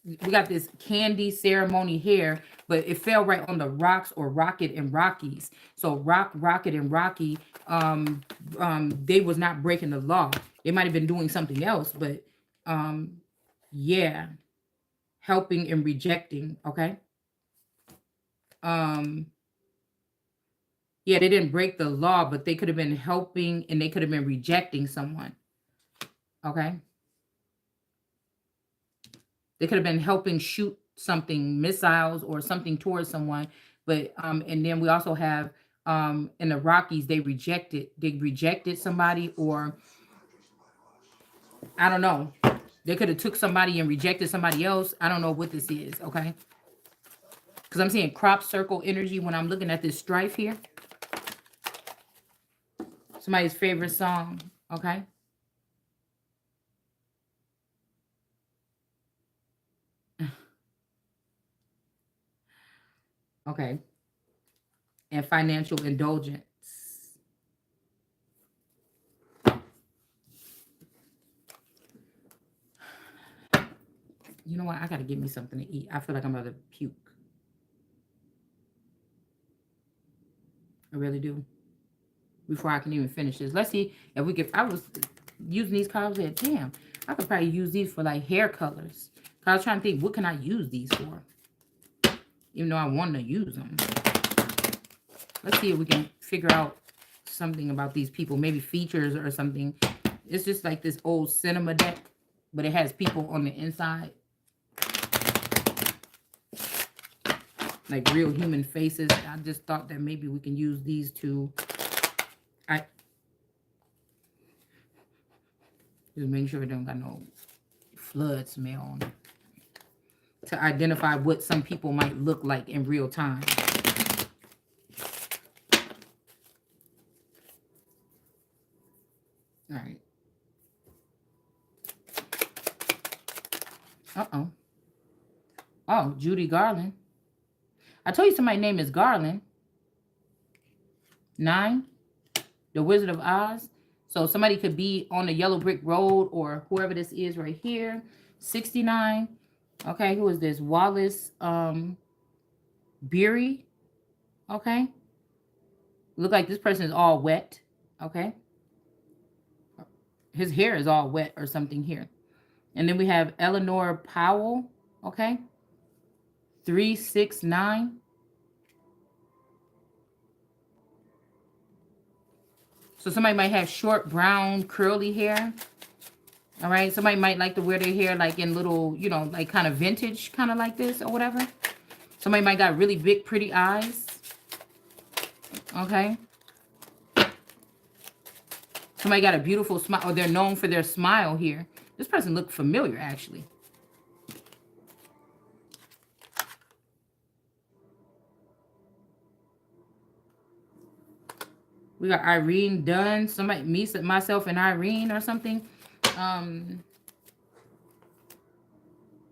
we got this candy ceremony here, but it fell right on the rocks or rocket and rockies. So rock, rocket, and rocky, they was not breaking the law. They might have been doing something else, but yeah, helping and rejecting. Okay, um, yeah, they didn't break the law, but they could have been helping and they could have been rejecting someone. Okay, they could have been helping shoot something, missiles or something towards someone. But and then we also have in the Rockies, they rejected somebody, or I don't know. They could have took somebody and rejected somebody else. I don't know what this is, okay? Because I'm seeing crop circle energy when I'm looking at this strife here. Somebody's favorite song, okay? Okay. And financial indulgence. You know what? I got to get me something to eat. I feel like I'm about to puke. I really do. Before I can even finish this. Let's see if we can. I was using these cards at damn. I could probably use these for like hair colors. I was trying to think, what can I use these for? Even though I want to use them. Let's see if we can figure out something about these people. Maybe features or something. It's just like this old cinema deck, but it has people on the inside. Like real human faces. I just thought that maybe we can use these to... Just make sure it don't got no flood smell on it. To identify what some people might look like in real time. All right. Uh-oh. Oh, Judy Garland. I told you somebody's name is Garland. 9. The Wizard of Oz. So somebody could be on the yellow brick road or whoever this is right here. 69. Okay, who is this? Wallace Beery. Okay. Look like this person is all wet. Okay. His hair is all wet or something here. And then we have Eleanor Powell. Okay. 369. So somebody might have short brown curly hair. All right. Somebody might like to wear their hair like in little, you know, like kind of vintage, kind of like this or whatever. Somebody might got really big, pretty eyes. Okay. Somebody got a beautiful smile, or they're known for their smile here. This person looked familiar, actually. We got Irene Dunn. Somebody, me, myself, and Irene or something.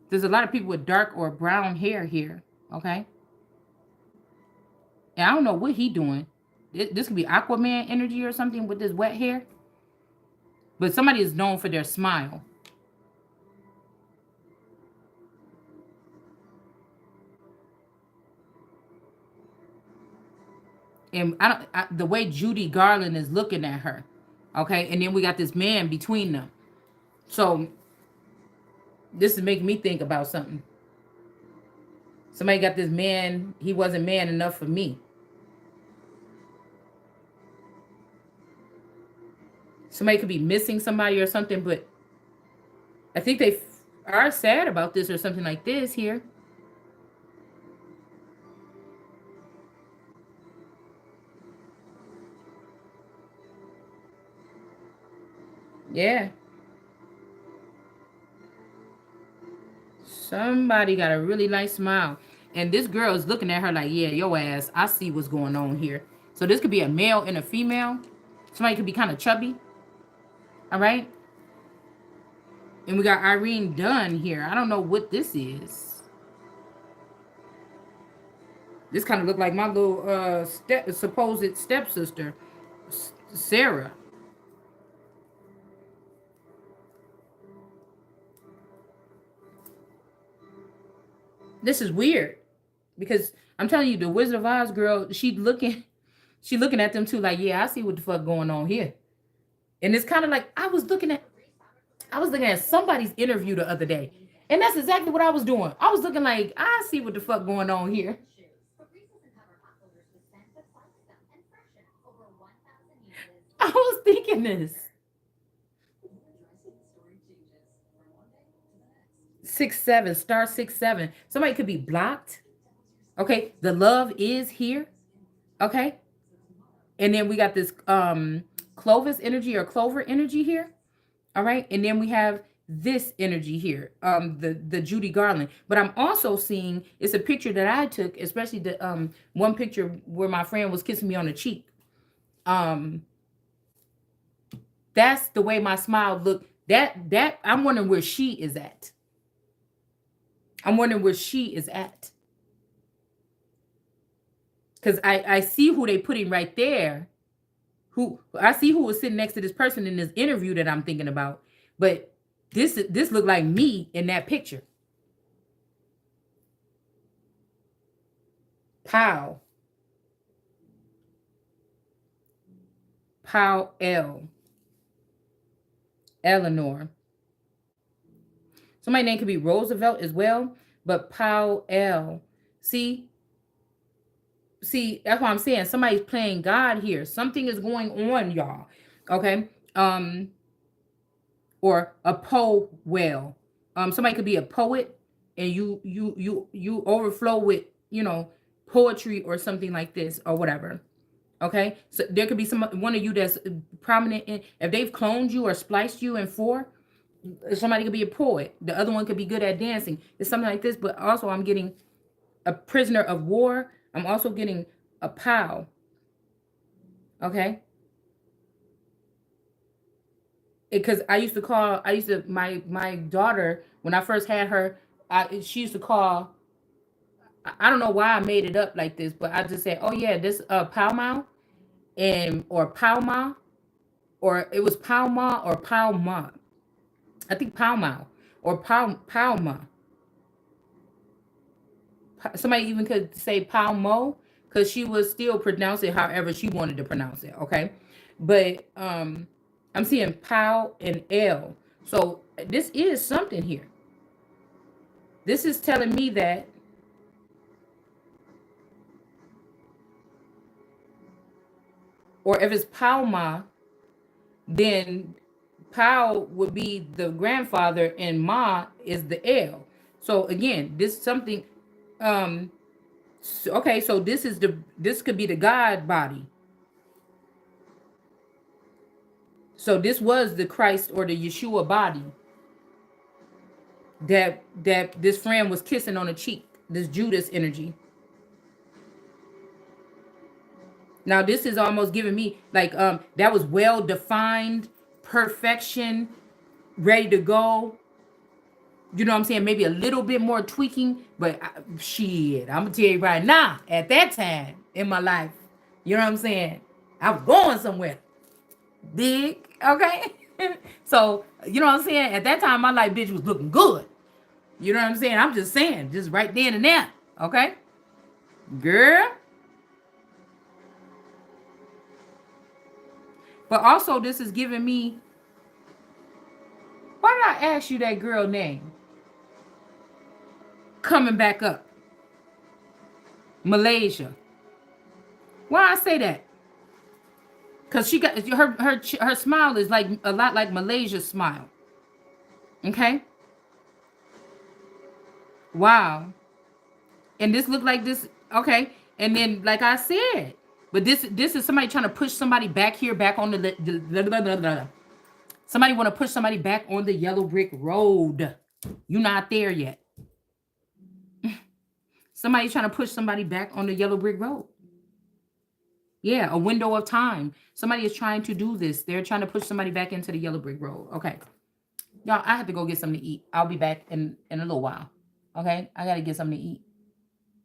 There's a lot of people with dark or brown hair here. Okay. And I don't know what he doing. This could be Aquaman energy or something with this wet hair. But somebody is known for their smile. And the way Judy Garland is looking at her. Okay. And then we got this man between them. So this is making me think about something. Somebody got this man, he wasn't man enough for me. Somebody could be missing somebody or something, but I think they are sad about this or something like this here. Yeah. Somebody got a really nice smile. And this girl is looking at her like, yeah, yo ass, I see what's going on here. So this could be a male and a female. Somebody could be kind of chubby. All right. And we got Irene Dunn here. I don't know what this is. This kind of looked like my little supposed stepsister, Sarah. This is weird because I'm telling you, the Wizard of Oz girl, she looking at them too, like, yeah, I see what the fuck going on here. And it's kind of like I was looking at somebody's interview the other day, and that's exactly what I was doing. I was looking like I see what the fuck going on here. I was thinking this. 6 7 star 6 7. Somebody could be blocked. Okay, the love is here. Okay, and then we got this Clovis energy or Clover energy here. All right, and then we have this energy here, the Judy Garland. But I'm also seeing it's a picture that I took, especially the one picture where my friend was kissing me on the cheek. Um, that's the way my smile looked. That I'm wondering where she is at. I'm wondering where she is at. Because I see who they putting right there. Who I see who was sitting next to this person in this interview that I'm thinking about. But this looked like me in that picture. Pow. Pow L. Eleanor. Somebody's name could be Roosevelt as well, but Pow L. See, that's what I'm saying. Somebody's playing God here. Something is going on, y'all. Okay. Or a well. Somebody could be a poet and you overflow with, poetry or something like this or whatever. Okay. So there could be one of you that's prominent in, if they've cloned you or spliced you in four, somebody could be a poet. The other one could be good at dancing. It's something like this, but also I'm getting a prisoner of war. I'm also getting a POW. Okay. because my daughter, when I first had her, she used to call. I don't know why I made it up like this, but I just said, "Oh yeah, this Pow Mau and or Pow Ma, or it was Pow Ma or Pow Ma. I think Pow Mau or Pow Ma. Somebody even could say Pow Mo because she was still pronounce it however she wanted to pronounce it. Okay, but I'm seeing Pow and L. So this is something here. This is telling me that, or if it's Pow Ma, then Pow would be the grandfather and Ma is the L. So again, this something. Um, okay, so this could be the God body. So this was the Christ or the Yeshua body that this friend was kissing on the cheek. This Judas energy. Now this is almost giving me like that was well defined, perfection, ready to go. You know what I'm saying? Maybe a little bit more tweaking, but shit, I'm gonna tell you right now. At that time in my life, you know what I'm saying? I was going somewhere big, okay? So you know what I'm saying? At that time, my life, bitch, was looking good. You know what I'm saying? I'm just saying, just right then and there, okay, girl. But also, this is giving me. Why did I ask you that girl name? Coming back up, Malaysia. Why I say that? Cause she got her smile is like a lot like Malaysia's smile. Okay. Wow. And this looked like this. Okay. And then like I said, but this is somebody trying to push somebody back here, back on the somebody want to push somebody back on the yellow brick road. You're not there yet. Somebody's trying to push somebody back on the yellow brick road. Yeah, a window of time. Somebody is trying to do this. They're trying to push somebody back into the yellow brick road. Okay. Y'all, I have to go get something to eat. I'll be back in a little while. Okay? I got to get something to eat.